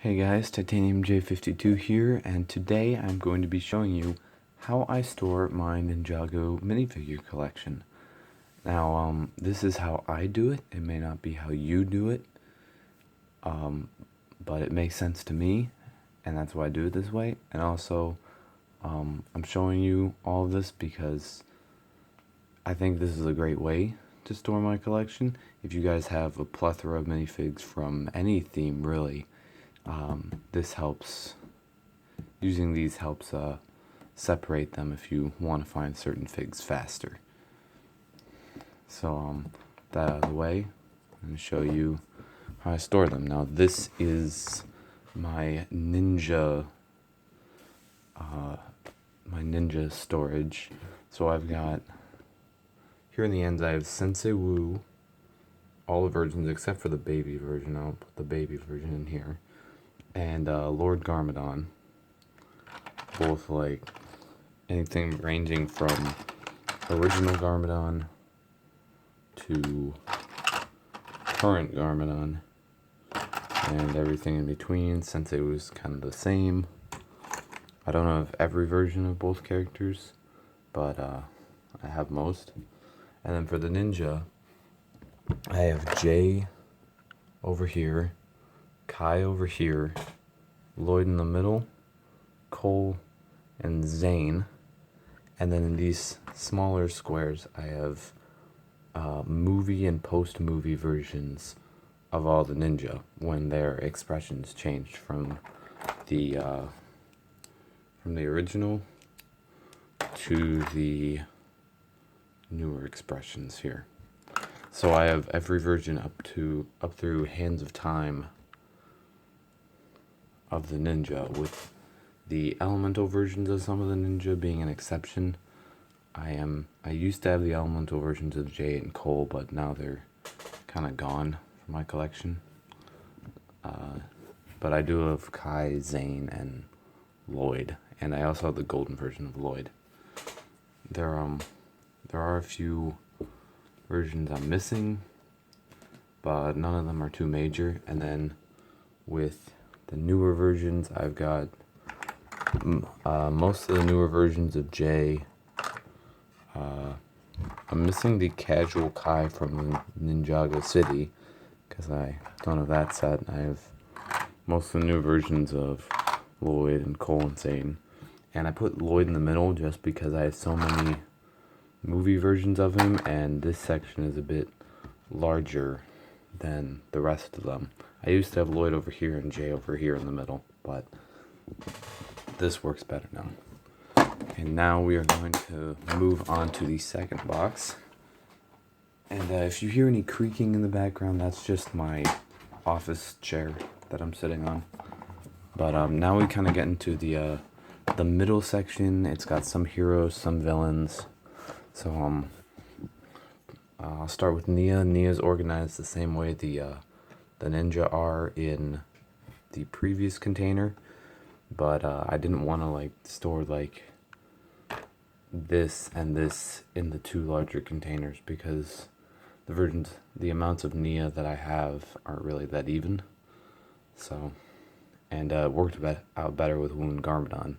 Hey guys, Titanium J52 here, and today I'm going to be showing you how I store my Ninjago minifigure collection. Now, this is how I do it. It may not be how you do it, but it makes sense to me, and that's why I do it this way. And also, I'm showing you all of this because I think this is a great way to store my collection. If you guys have a plethora of minifigs from any theme, really, this helps. Using these helps separate them if you want to find certain figs faster. So that out of the way, I'm going to show you how I store them. Now this is my ninja storage. So I've got here in the ends I have Sensei Wu, all the versions except for the baby version. I'll put the baby version in here. And Lord Garmadon, both like anything ranging from original Garmadon to current Garmadon and everything in between. Sensei was kind of the same. I don't know if every version of both characters, but I have most. And then for the ninja, I have Jay over here, Kai over here, Lloyd in the middle, Cole, and Zane. And then in these smaller squares, I have movie and post-movie versions of all the ninja when their expressions changed from the original to the newer expressions here. So I have every version up through Hands of Time of the ninja, with the elemental versions of some of the ninja being an exception. I used to have the elemental versions of Jay and Cole, but now they're kind of gone from my collection. But I do have Kai, Zane, and Lloyd, and I also have the golden version of Lloyd. There are a few versions I'm missing, but none of them are too major. And then with the newer versions, I've got most of the newer versions of Jay. I'm missing the casual Kai from Ninjago City because I don't have that set. I have most of the new versions of Lloyd and Cole and Zane. And I put Lloyd in the middle just because I have so many movie versions of him, and this section is a bit larger than the rest of them. I used to have Lloyd over here and Jay over here in the middle, but this works better now. And now we are going to move on to the second box. And if you hear any creaking in the background, that's just my office chair that I'm sitting on. But now we kind of get into the middle section. It's got some heroes, some villains. So I'll start with Nia. Nia's organized the same way the ninja are in the previous container, but I didn't want to like store like this and this in the two larger containers because the amounts of Nia that I have aren't really that even. So, and it worked out better with Wound Garmadon.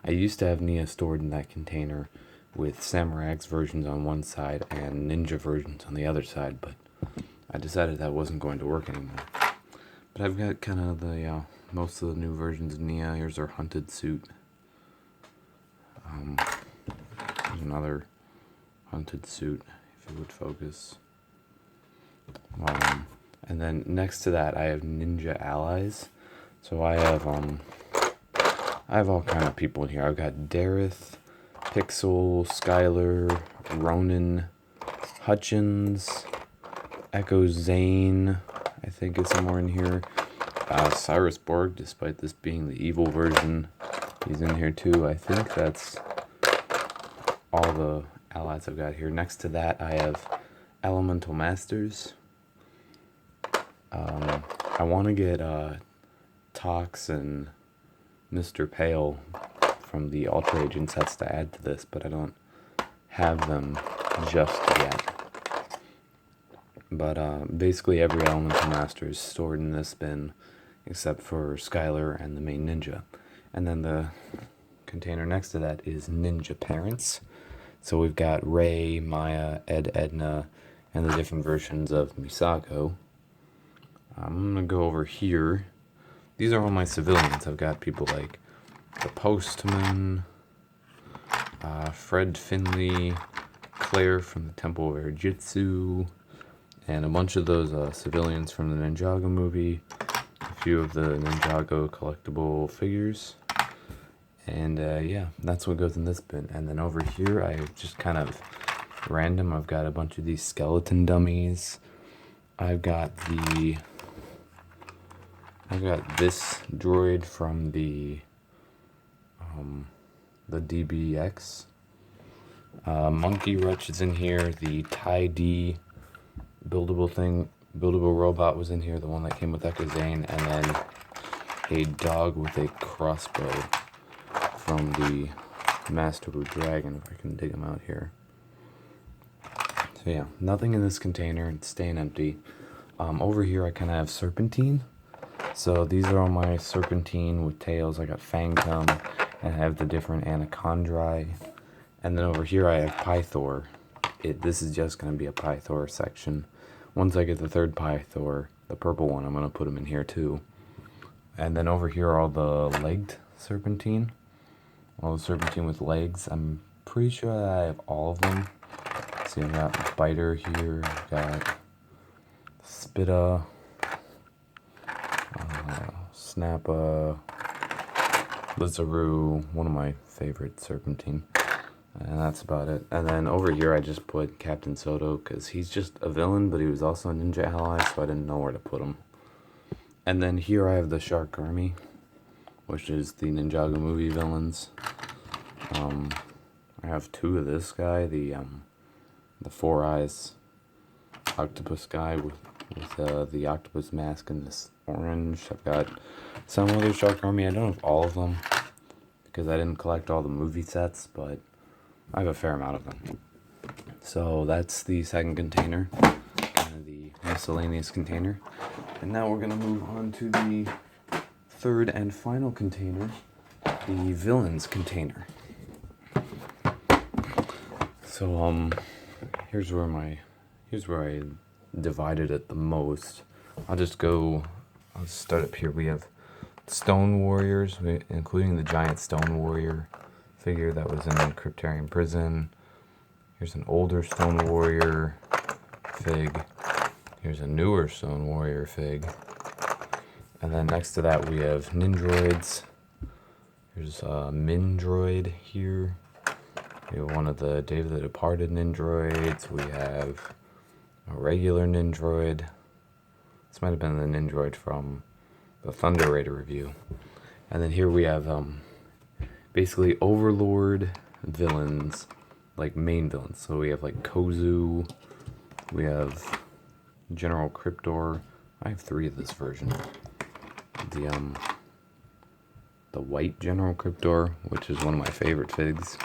I used to have Nia stored in that container with Samurag's versions on one side and ninja versions on the other side, but I decided that wasn't going to work anymore. But I've got kind of the most of the new versions of Nia. Here's her hunted suit. There's another hunted suit, if it would focus. And then next to that, I have ninja allies. So I have all kind of people in here. I've got Dareth, Pixel, Skylar, Ronan, Hutchins, Echo Zane, I think is somewhere in here. Cyrus Borg, despite this being the evil version, he's in here too. I think that's all the allies I've got here. Next to that, I have Elemental Masters. I want to get Tox and Mr. Pale from the Ultra Agent sets to add to this, but I don't have them just yet. But basically every Elemental Master is stored in this bin except for Skylar and the main ninja. And then the container next to that is Ninja Parents. So we've got Ray, Maya, Ed, Edna, and the different versions of Misako. I'm gonna go over here. These are all my civilians. I've got people like the Postman, Fred Finley, Claire from the Temple of Air Jitsu, and a bunch of those civilians from the Ninjago movie, a few of the Ninjago collectible figures, and yeah, that's what goes in this bin. And then over here, I just kind of random, I've got a bunch of these skeleton dummies. I've got this droid from the DBX. Monkey Wretch is in here. The Ty D buildable robot was in here, the one that came with Echo Zane, and then a dog with a crossbow from the Master of the Dragon, if I can dig him out here. So yeah, nothing in this container, it's staying empty. Over here I kind of have Serpentine. So these are all my Serpentine with tails. I got Fangtum, and I have the different Anachondri. And then over here I have Pythor. This is just going to be a Pythor section. Once I get the third Pythor, the purple one, I'm going to put him in here too. And then over here are all the legged Serpentine. All the Serpentine with legs. I'm pretty sure that I have all of them. See, I've got Biter here, I've got Spitta, Snappa, Lizaroo, one of my favorite Serpentine. And that's about it. And then over here I just put Captain Soto because he's just a villain, but he was also a ninja ally, so I didn't know where to put him. And then here I have the Shark Army, which is the Ninjago movie villains. I have two of this guy, the Four Eyes octopus guy with the octopus mask and this orange. I've got some other Shark Army. I don't have all of them because I didn't collect all the movie sets, but I have a fair amount of them. So that's the second container, kind of the miscellaneous container. And now we're going to move on to the third and final container, the villains container. So here's where I divided it the most. I'll start up here. We have Stone Warriors, including the giant Stone Warrior figure that was in the Cryptarian prison. Here's an older Stone Warrior fig. Here's a newer Stone Warrior fig. And then next to that we have Nindroids. There's a Mindroid here. We have one of the Day of the Departed Nindroids. We have a regular Nindroid. This might have been the Nindroid from the Thunder Raider review. And then here we have basically Overlord villains, like main villains. So we have like Kozu, we have General Cryptor. I have 3 of this version. The white General Cryptor, which is one of my favorite figs.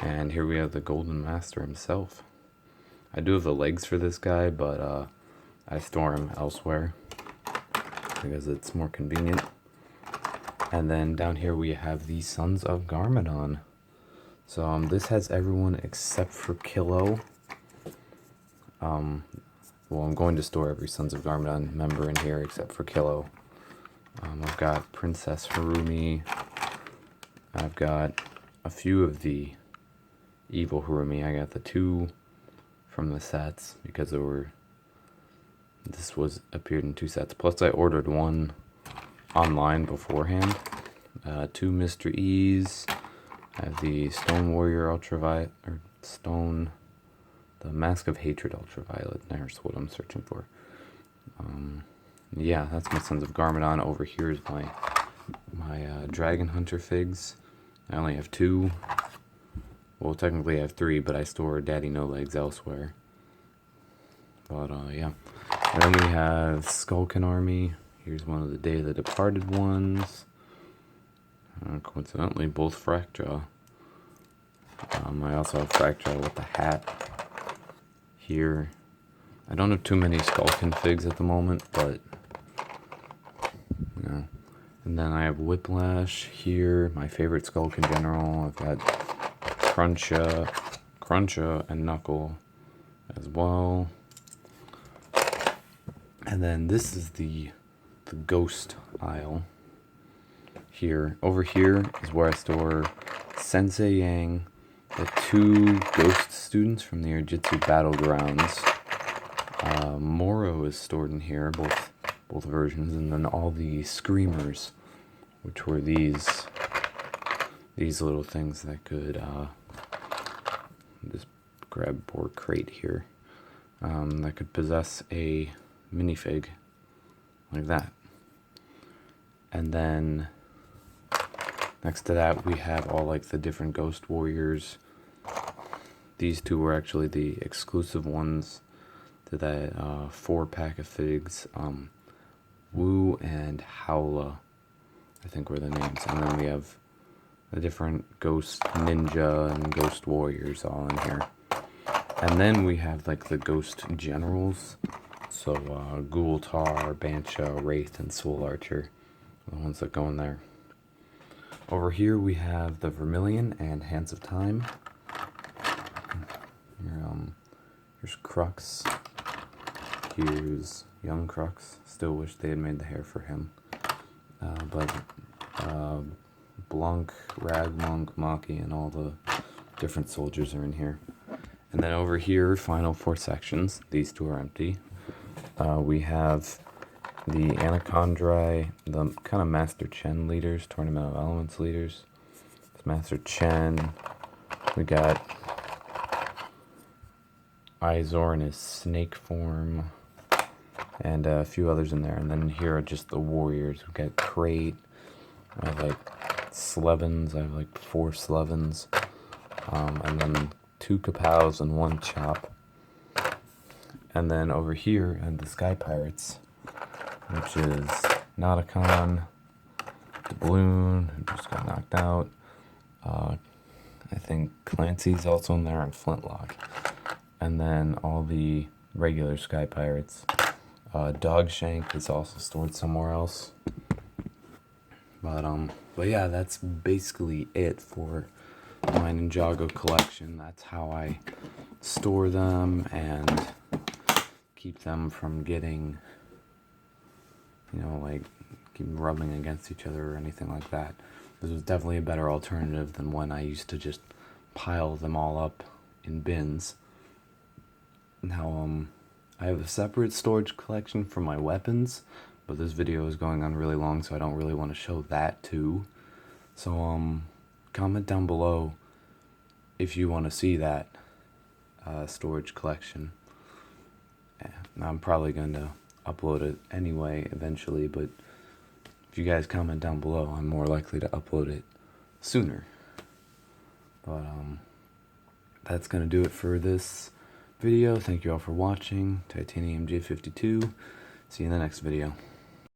And here we have the Golden Master himself. I do have the legs for this guy, but I store him elsewhere because it's more convenient. And then down here we have the Sons of Garmadon. So this has everyone except for Kilo. Well, I'm going to store every Sons of Garmadon member in here except for Kilo. I've got Princess Harumi. I've got a few of the evil Harumi. I got the 2 from the sets because this appeared in 2 sets. Plus I ordered 1 online beforehand. 2 Mr. E's. I have the Stone Warrior Ultraviolet, or the Mask of Hatred Ultraviolet. There's what I'm searching for. Yeah, that's my Sons of Garmadon. Over here is my Dragon Hunter figs. I only have 2. Well, technically I have 3, but I store Daddy No Legs elsewhere. But yeah. And then we have Skulkin Army. Here's one of the Day of the Departed ones. Coincidentally, both Fractjaw. I also have Fractjaw with the hat here. I don't have too many skull configs at the moment, but you know. And then I have Whiplash here, my favorite Skulk in general. I've got Cruncha, and Knuckle as well. And then this is the ghost aisle here. Over here is where I store Sensei Yang, the 2 ghost students from the Urjitsu Battlegrounds. Moro is stored in here, both versions, and then all the screamers, which were these little things that could just grab poor crate here, that could possess a minifig like that. And then next to that we have all like the different ghost warriors. These 2 were actually the exclusive ones to that 4-pack of figs. Wu and Howla, I think, were the names. And then we have the different ghost ninja and ghost warriors all in here. And then we have like the ghost generals. So Ghoultar, Bansha, Wraith, and Soul Archer are the ones that go in there. Over here we have the Vermilion and Hands of Time. Here's Crux. Here's Young Crux. Still wish they had made the hair for him. But Blanc, Ragmonk, Maki, and all the different soldiers are in here. And then over here, final 4 sections. These 2 are empty. We have the Anacondri, the kind of Master Chen leaders, Tournament of Elements leaders. It's Master Chen. We got Izor in his snake form, and a few others in there. And then here are just the warriors. We've got Crate. I have like Slevins. I have like 4 Slevins. And then 2 Kapows and 1 Chop. And then over here are the Sky Pirates, which is Nauticon, Doubloon, who just got knocked out. I think Clancy's also in there, and Flintlock. And then all the regular Sky Pirates. Dogshank is also stored somewhere else. But yeah, that's basically it for my Ninjago collection. That's how I store them and keep them from getting, you know, like keep rubbing against each other or anything like that. This was definitely a better alternative than when I used to just pile them all up in bins. Now, I have a separate storage collection for my weapons, but this video is going on really long, so I don't really want to show that too. So, comment down below if you want to see that storage collection. I'm probably going to upload it anyway eventually, but if you guys comment down below, I'm more likely to upload it sooner. But that's going to do it for this video. Thank you all for watching. Titanium J52. See you in the next video.